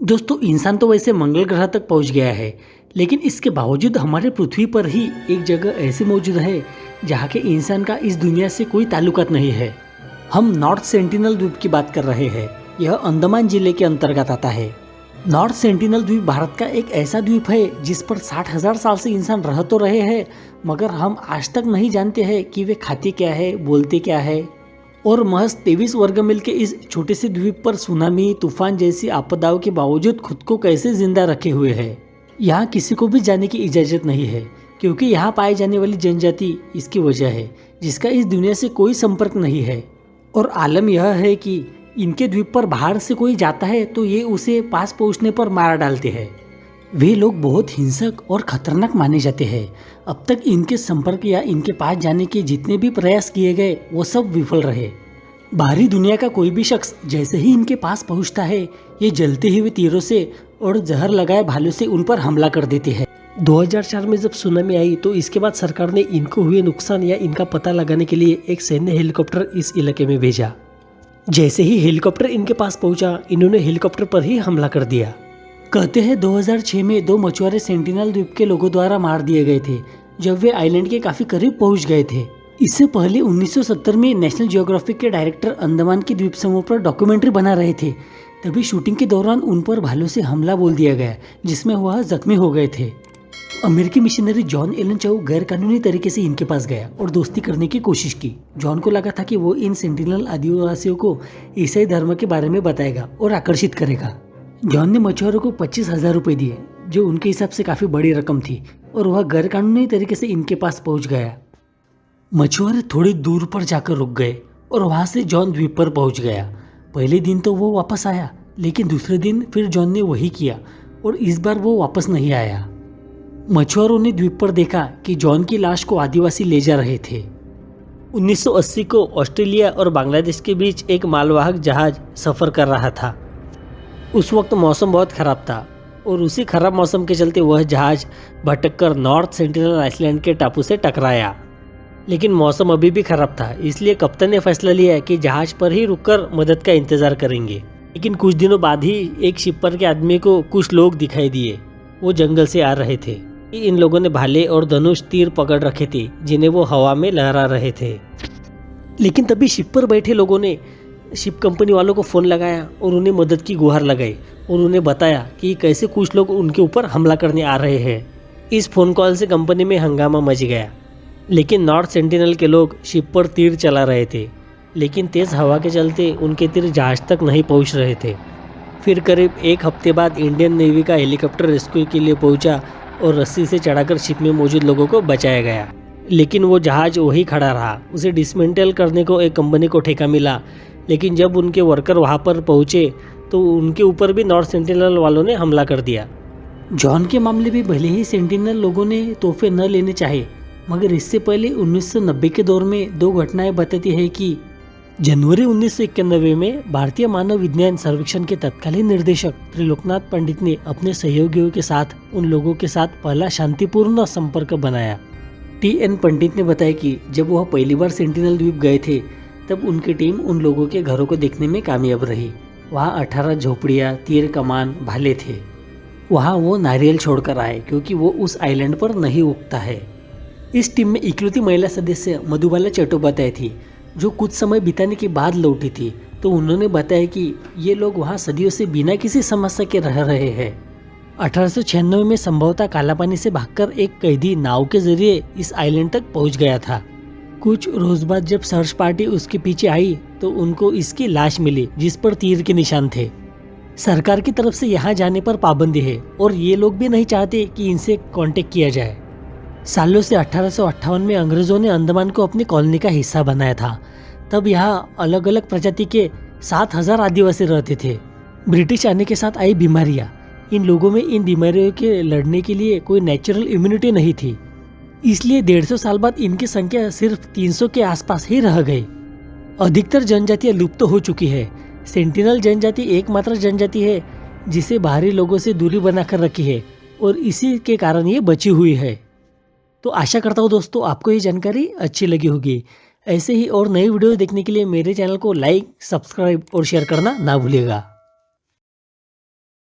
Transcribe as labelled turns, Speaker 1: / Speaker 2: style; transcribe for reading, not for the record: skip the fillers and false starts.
Speaker 1: दोस्तों इंसान तो वैसे मंगल ग्रह तक पहुंच गया है, लेकिन इसके बावजूद हमारे पृथ्वी पर ही एक जगह ऐसी मौजूद है जहाँ के इंसान का इस दुनिया से कोई ताल्लुकात नहीं है। हम नॉर्थ सेंटिनल द्वीप की बात कर रहे हैं। यह अंडमान जिले के अंतर्गत आता है। नॉर्थ सेंटिनल द्वीप भारत का एक ऐसा द्वीप है जिस पर 60,000 साल से इंसान रह तो रहे हैं, मगर हम आज तक नहीं जानते हैं कि वे खाते क्या है, बोलते क्या है। और महज 23 वर्ग मील के इस छोटे से द्वीप पर सुनामी, तूफान जैसी आपदाओं के बावजूद खुद को कैसे जिंदा रखे हुए है। यहाँ किसी को भी जाने की इजाज़त नहीं है, क्योंकि यहाँ पाई जाने वाली जनजाति इसकी वजह है, जिसका इस दुनिया से कोई संपर्क नहीं है। और आलम यह है कि इनके द्वीप पर बाहर से कोई जाता है तो ये उसे पास पहुँचने पर मार डालते हैं। वे लोग बहुत हिंसक और खतरनाक माने जाते हैं। अब तक इनके संपर्क या इनके पास जाने के जितने भी प्रयास किए गए वो सब विफल रहे। बाहरी दुनिया का कोई भी शख्स जैसे ही इनके पास पहुंचता है, ये जलते हुए तीरों से और जहर लगाए भालों से उन पर हमला कर देते हैं। 2004 में जब सुनामी आई तो इसके बाद सरकार ने इनको हुए नुकसान या इनका पता लगाने के लिए एक सैन्य हेलीकॉप्टर इस इलाके में भेजा। जैसे ही हेलीकॉप्टर इनके पास पहुंचा, इन्होंने हेलीकॉप्टर पर ही हमला कर दिया। कहते हैं 2006 में 2 मछुआरे सेंटिनल द्वीप के लोगों द्वारा मार दिए गए थे, जब वे आइलैंड के काफी करीब पहुंच गए थे। इससे पहले 1970 में नेशनल जियोग्राफिक के डायरेक्टर अंडमान के द्वीप समूह पर डॉक्यूमेंट्री बना रहे थे। तभी शूटिंग के दौरान उन पर भालू से हमला बोल दिया गया, जिसमें वह जख्मी हो गए थे। अमेरिकी मिशनरी जॉन एलन चाउ गैर कानूनी तरीके से इनके पास गया और दोस्ती करने की कोशिश की। जॉन को लगा था कि वो इन सेंटिनल आदिवासियों को ईसाई धर्म के बारे में बताएगा और आकर्षित करेगा। जॉन ने मछुआरों को 25,000 रुपए दिए, जो उनके हिसाब से काफी बड़ी रकम थी, और वह गैर कानूनी तरीके से इनके पास पहुंच गया। मछुआरे थोड़ी दूर पर जाकर रुक गए और वहां से जॉन द्वीप पर पहुंच गया। पहले दिन तो वो वापस आया, लेकिन दूसरे दिन फिर जॉन ने वही किया और इस बार वो वापस नहीं आया। मछुआरों ने द्वीप पर देखा कि जॉन की लाश को आदिवासी ले जा रहे थे। 1980 को ऑस्ट्रेलिया और बांग्लादेश के बीच एक मालवाहक जहाज सफर कर रहा था। उस वक्त मौसम बहुत खराब था और उसी खराब मौसम के चलते वह जहाज भटककर नॉर्थ सेंटिनल आइलैंड के टापू से टकराया। लेकिन मौसम अभी भी खराब था, इसलिए कप्तान ने फैसला लिया कि जहाज पर ही रुककर मदद का इंतजार करेंगे। लेकिन कुछ दिनों बाद ही एक शिप पर के आदमी को कुछ लोग दिखाई दिए। वो जंगल से आ रहे थे। इन लोगों ने भाले और धनुष तीर पकड़ रखे थे, जिन्हें वो हवा में लहरा रहे थे। लेकिन तभी शिप पर बैठे लोगों ने शिप कंपनी वालों को फ़ोन लगाया और उन्हें मदद की गुहार लगाई और उन्हें बताया कि कैसे कुछ लोग उनके ऊपर हमला करने आ रहे हैं। इस फ़ोन कॉल से कंपनी में हंगामा मच गया। लेकिन नॉर्थ सेंटिनल के लोग शिप पर तीर चला रहे थे, लेकिन तेज़ हवा के चलते उनके तीर जहाज तक नहीं पहुंच रहे थे। फिर करीब एक हफ्ते बाद इंडियन नेवी का हेलीकॉप्टर रेस्क्यू के लिए पहुंचा और रस्सी से चढ़ाकर शिप में मौजूद लोगों को बचाया गया। लेकिन वो जहाज वही खड़ा रहा। उसे डिसमेंटल करने को एक कंपनी को ठेका मिला, लेकिन जब उनके वर्कर वहां पर पहुंचे तो उनके ऊपर भी नॉर्थ सेंटिनल वालों ने हमला कर दिया। जॉन के मामले में भले ही सेंटिनल लोगों ने तोहफे न लेने चाहे, मगर इससे पहले 1990 के दौर में 2 घटनाएं बताती है कि जनवरी 1991 में भारतीय मानव विज्ञान सर्वेक्षण के तत्कालीन निर्देशक त्रिलोकनाथ पंडित ने अपने सहयोगियों के साथ उन लोगों के साथ पहला शांतिपूर्ण संपर्क बनाया। TN पंडित ने बताया कि जब वह पहली बार सेंटिनल द्वीप गए थे, तब उनकी टीम उन लोगों के घरों को देखने में कामयाब रही। वहाँ 18 झोपड़ियाँ, तीर कमान, भाले थे। वहाँ वो नारियल छोड़कर आए, क्योंकि वो उस आइलैंड पर नहीं उगता है। इस टीम में इकलौती महिला सदस्य मधुबाला चट्टोपाध्याय थी, जो कुछ समय बिताने के बाद लौटी थी। तो उन्होंने बताया कि ये लोग वहाँ सदियों से बिना किसी समस्या के रह रहे हैं। 1896 में संभवतः काला पानी से भागकर एक कैदी नाव के जरिए इस आइलैंड तक पहुँच गया था। कुछ रोज बाद जब सर्च पार्टी उसके पीछे आई तो उनको इसकी लाश मिली, जिस पर तीर के निशान थे। सरकार की तरफ से यहाँ जाने पर पाबंदी है और ये लोग भी नहीं चाहते कि इनसे कांटेक्ट किया जाए। सालों से 1858 में अंग्रेजों ने अंडमान को अपनी कॉलोनी का हिस्सा बनाया था। तब यहाँ अलग अलग प्रजाति के 7,000 आदिवासी रहते थे। ब्रिटिश आने के साथ आई बीमारियाँ। इन लोगों में इन बीमारियों के लड़ने के लिए कोई नेचुरल इम्यूनिटी नहीं थी, इसलिए 150 साल बाद इनकी संख्या सिर्फ 300 के आसपास ही रह गई। अधिकतर जनजातियाँ लुप्त हो चुकी है। सेंटिनल जनजाति एकमात्र जनजाति है जिसे बाहरी लोगों से दूरी बनाकर रखी है और इसी के कारण ये बची हुई है। तो आशा करता हूँ दोस्तों आपको ये जानकारी अच्छी लगी होगी। ऐसे ही और नई वीडियो देखने के लिए मेरे चैनल को लाइक, सब्सक्राइब और शेयर करना ना भूलिएगा।